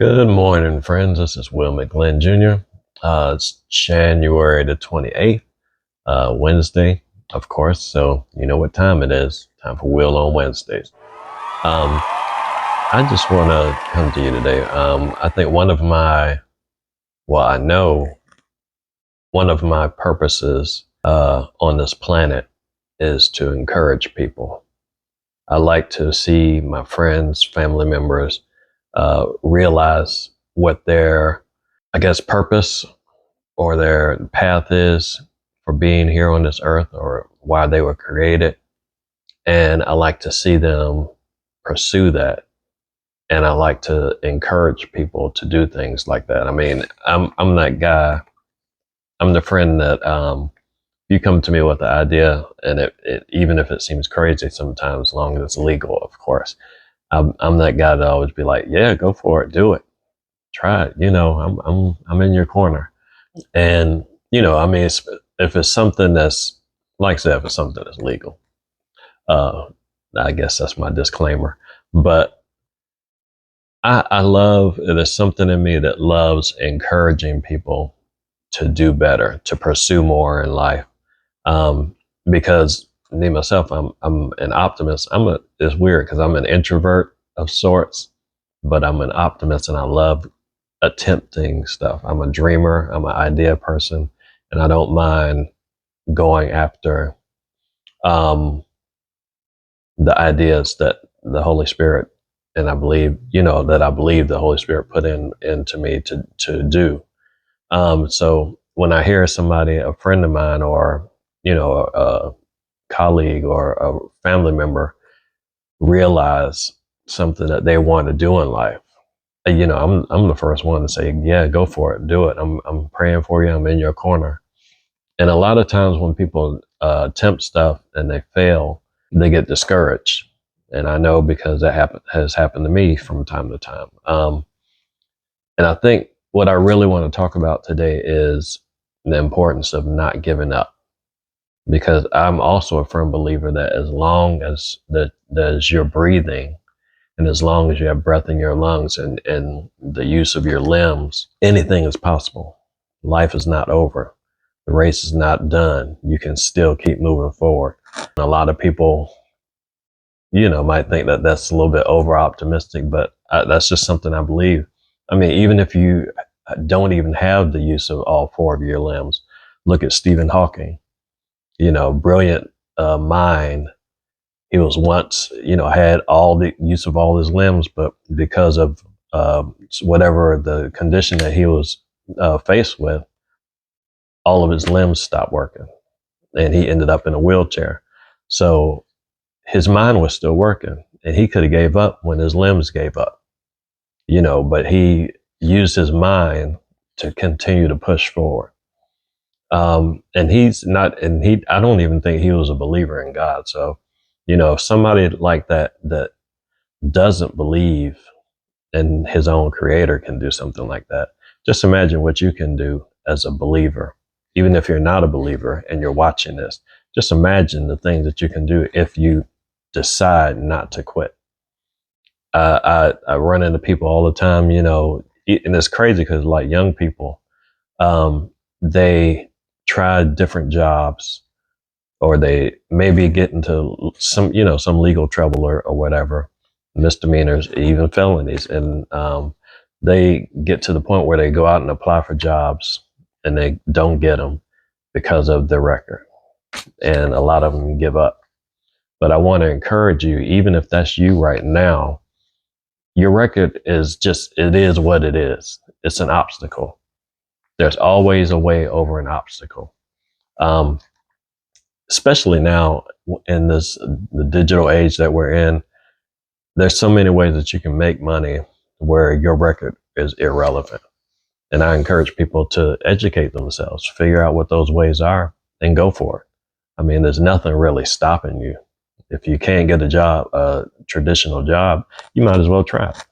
Good morning, friends. This is Will McGlynn Jr. It's January the 28th, Wednesday, of course. So you know what time it is. Time for Will on Wednesdays. I just want to come to you today. I think I know one of my purposes on this planet is to encourage people. I like to see my friends, family members realize what their, purpose or their path is for being here on this earth or why they were created. And I like to see them pursue that. And I like to encourage people to do things like that. I mean, I'm that guy. I'm the friend that you come to me with the idea, and it even if it seems crazy sometimes, as long as it's legal, of course. I'm that guy that always be like, yeah, go for it, do it, try it. I'm in your corner. And I mean, if it's something that's like I said, if it's something that's legal, uh, I guess that's my disclaimer. But I love there's something in me that loves encouraging people to do better, to pursue more in life. Um, because me myself, I'm an optimist. It's weird because I'm an introvert of sorts, but I'm an optimist and I love attempting stuff. I'm a dreamer. I'm an idea person, and I don't mind going after um, the ideas that the Holy Spirit and I believe the Holy Spirit put into me to do. So when I hear somebody, a friend of mine, or a colleague or a family member, realize something that they want to do in life, I'm the first one to say, yeah, go for it, do it. I'm praying for you. I'm in your corner. And a lot of times when people attempt stuff and they fail, they get discouraged. And I know because has happened to me from time to time. And I think what I really want to talk about today is the importance of not giving up, because I'm also a firm believer that as long as as you're breathing, and as long as you have breath in your lungs and the use of your limbs, anything is possible. Life is not over. The race is not done. You can still keep moving forward. A lot of people, might think that that's a little bit over optimistic, but that's just something I believe. I mean, even if you don't even have the use of all four of your limbs, look at Stephen Hawking, brilliant mind. He was once, had all the use of all his limbs, but because of whatever the condition that he was faced with, all of his limbs stopped working, and he ended up in a wheelchair. So his mind was still working, and he could have gave up when his limbs gave up, but he used his mind to continue to push forward. And he's not, and I don't even think he was a believer in God. So, if somebody like that doesn't believe in his own creator can do something like that, just imagine what you can do as a believer. Even if you're not a believer and you're watching this, just imagine the things that you can do if you decide not to quit. I run into people all the time, and it's crazy because like young people, they try different jobs, or they maybe get into some legal trouble or whatever, misdemeanors, even felonies. And they get to the point where they go out and apply for jobs and they don't get them because of their record. And a lot of them give up. But I want to encourage you, even if that's you right now, your record it is what it is. It's an obstacle. There's always a way over an obstacle. Especially now in the digital age that we're in, there's so many ways that you can make money where your record is irrelevant. And I encourage people to educate themselves, figure out what those ways are, and go for it. I mean, there's nothing really stopping you. If you can't get a traditional job, you might as well try it.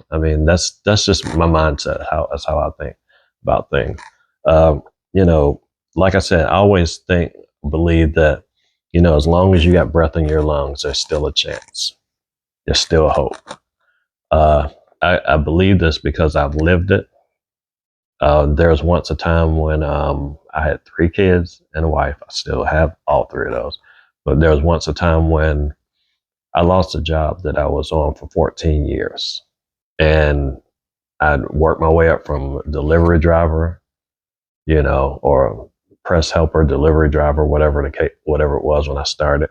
I mean, that's just my mindset. That's how I think about things. Um, you know, like I said, I always believe that, as long as you got breath in your lungs, there's still a chance. There's still hope. I believe this because I've lived it. There was once a time when I had 3 kids and a wife. I still have all 3 of those. But there was once a time when I lost a job that I was on for 14 years. And I'd worked my way up from delivery driver, or press helper, delivery driver, whatever it was when I started,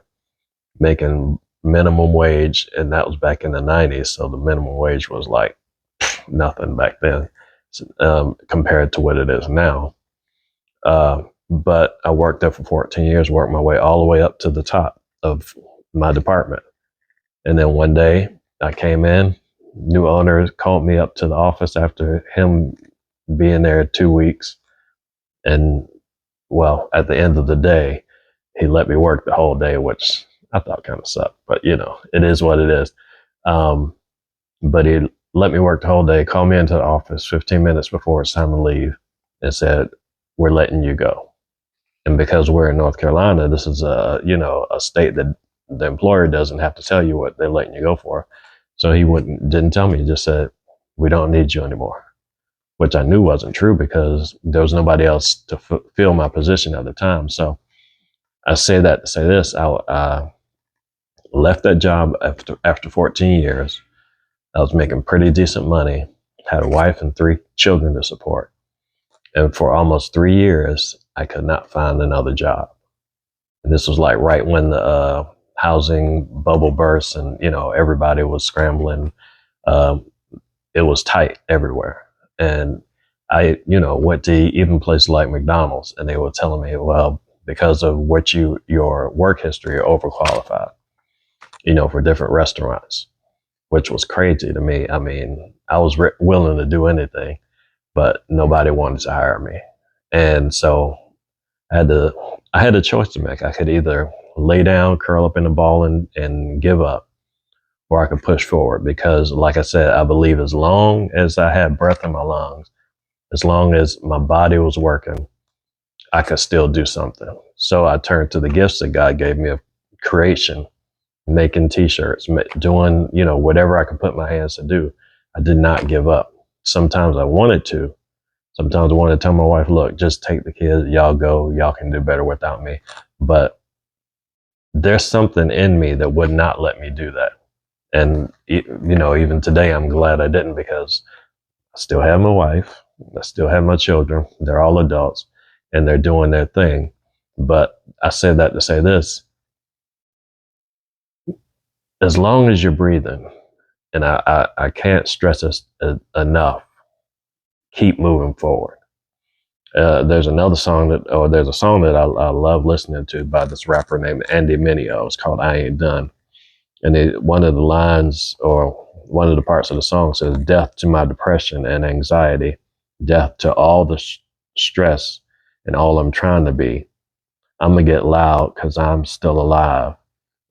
making minimum wage. And that was back in the 90s. So the minimum wage was like nothing back then, compared to what it is now. But I worked there for 14 years, worked my way all the way up to the top of my department. And then one day I came in, new owner called me up to the office after him being there 2 weeks. And well, at the end of the day, he let me work the whole day, which I thought kind of sucked, but it is what it is. But he let me work the whole day, called me into the office 15 minutes before it's time to leave and said, "We're letting you go." And because we're in North Carolina, this is a state that the employer doesn't have to tell you what they're letting you go for. So he didn't tell me. He just said, "We don't need you anymore," which I knew wasn't true because there was nobody else to fill my position at the time. So I say that to say this: I left that job after 14 years. I was making pretty decent money, had a wife and 3 children to support. And for almost 3 years, I could not find another job. And this was like right when the housing bubble burst and, everybody was scrambling. Um, it was tight everywhere. And I, went to even places like McDonald's and they were telling me, well, because of your work history, you're overqualified, for different restaurants, which was crazy to me. I mean, I was willing to do anything, but nobody wanted to hire me. And so I had a choice to make. I could either lay down, curl up in a ball and give up, or I could push forward because, like I said, I believe as long as I had breath in my lungs, as long as my body was working, I could still do something. So I turned to the gifts that God gave me of creation, making t-shirts, doing, whatever I could put my hands to do. I did not give up. Sometimes I wanted to. Sometimes I wanted to tell my wife, look, just take the kids. Y'all go. Y'all can do better without me. But there's something in me that would not let me do that. And, even today, I'm glad I didn't because I still have my wife. I still have my children. They're all adults and they're doing their thing. But I said that to say this: as long as you're breathing, and I can't stress this enough, keep moving forward. There's a song that I love listening to by this rapper named Andy Mineo. It's called "I Ain't Done," and one of the lines or one of the parts of the song says, "Death to my depression and anxiety, death to all the stress and all I'm trying to be. I'm gonna get loud 'cause I'm still alive,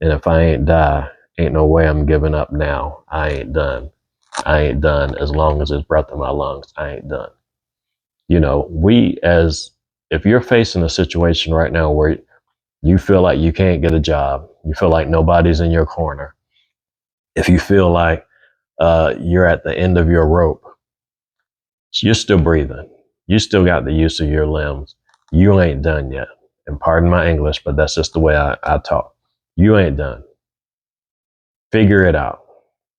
and if I ain't die, ain't no way I'm giving up now. I ain't done. I ain't done. As long as there's breath in my lungs, I ain't done." If you're facing a situation right now where you feel like you can't get a job, you feel like nobody's in your corner, if you feel like you're at the end of your rope, you're still breathing. You still got the use of your limbs. You ain't done yet. And pardon my English, but that's just the way I talk. You ain't done. Figure it out.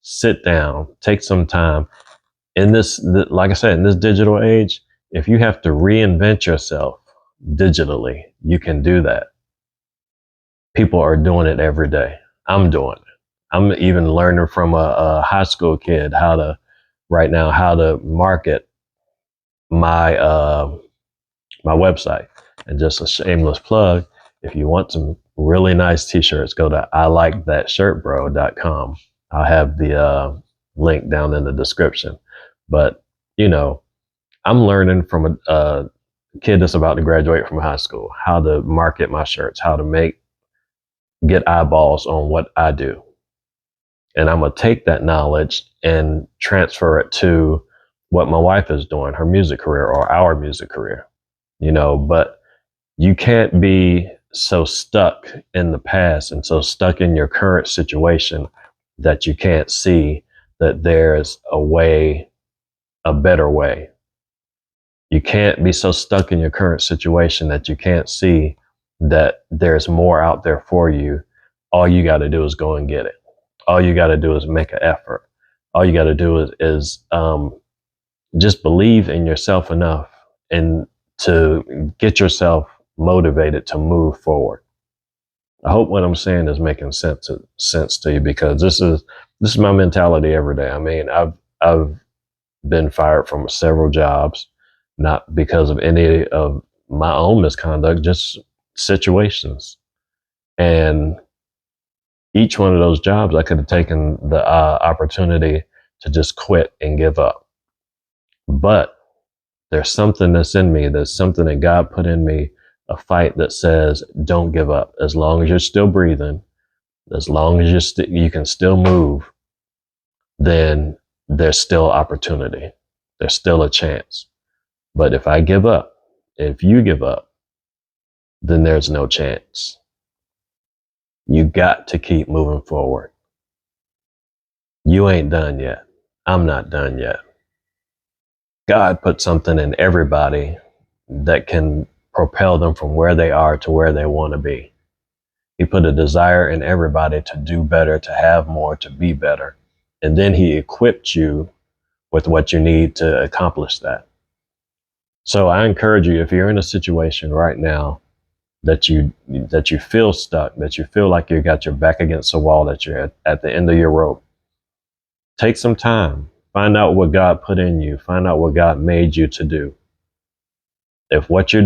Sit down. Take some time. Like I said, in this digital age, if you have to reinvent yourself digitally, you can do that. People are doing it every day. I'm doing it. I'm even learning from a high school kid how to market my my website. And just a shameless plug: if you want some really nice t-shirts, go to ilikethatshirtbro.com. I'll have the link down in the description. But I'm learning from a kid that's about to graduate from high school how to market my shirts, how to get eyeballs on what I do. And I'm going to take that knowledge and transfer it to what my wife is doing, her music career or our music career, but you can't be so stuck in the past and so stuck in your current situation that you can't see that there's a better way. You can't be so stuck in your current situation that you can't see that there's more out there for you. All you got to do is go and get it. All you got to do is make an effort. All you got to do is just believe in yourself enough and to get yourself motivated to move forward. I hope what I'm saying is making sense to you, because this is my mentality every day. I mean, I've been fired from several jobs, not because of any of my own misconduct, just situations. And each one of those jobs, I could have taken the opportunity to just quit and give up. But there's something that's in me. There's something that God put in me, a fight that says, don't give up. As long as you're still breathing, as long as you can still move, then there's still opportunity. There's still a chance. But if I give up, if you give up, then there's no chance. You got to keep moving forward. You ain't done yet. I'm not done yet. God put something in everybody that can propel them from where they are to where they want to be. He put a desire in everybody to do better, to have more, to be better. And then he equipped you with what you need to accomplish that. So I encourage you, if you're in a situation right now that you feel stuck, that you feel like you got your back against the wall, that you're at the end of your rope, take some time. Find out what God put in you. Find out what God made you to do. If what you're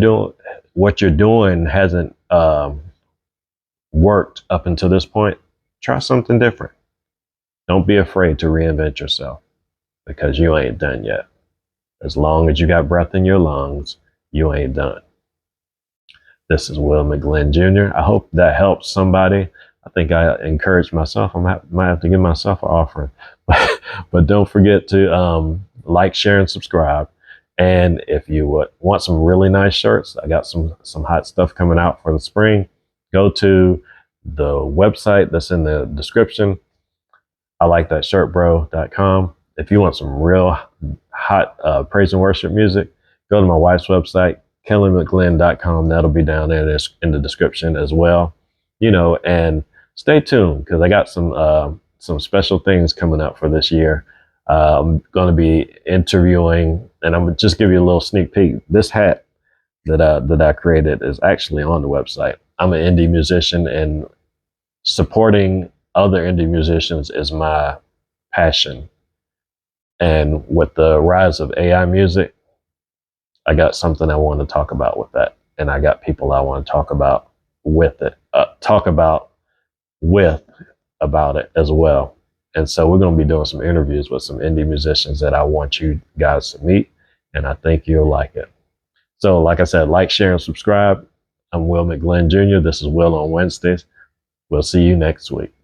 doing hasn't worked up until this point, try something different. Don't be afraid to reinvent yourself, because you ain't done yet. As long as you got breath in your lungs, you ain't done. This is Will McGlynn Jr. I hope that helps somebody. I think I encouraged myself. Might have to give myself an offering. But don't forget to like, share, and subscribe. And if you want some really nice shirts, I got some hot stuff coming out for the spring. Go to the website that's in the description. I like that shirtbro.com. If you want some real hot praise and worship music, go to my wife's website, kellymcglynn.com. That'll be down there in the description as well. And stay tuned, because I got some special things coming up for this year. I'm going to be interviewing, and I'm going to just give you a little sneak peek. This hat that I created is actually on the website. I'm an indie musician, and supporting other indie musicians is my passion. And with the rise of AI music, I got something I want to talk about with that. And I got people I want to talk about with it, about it as well. And so we're going to be doing some interviews with some indie musicians that I want you guys to meet. And I think you'll like it. So like I said, like, share, and subscribe. I'm Will McGlynn Jr. This is Will on Wednesdays. We'll see you next week.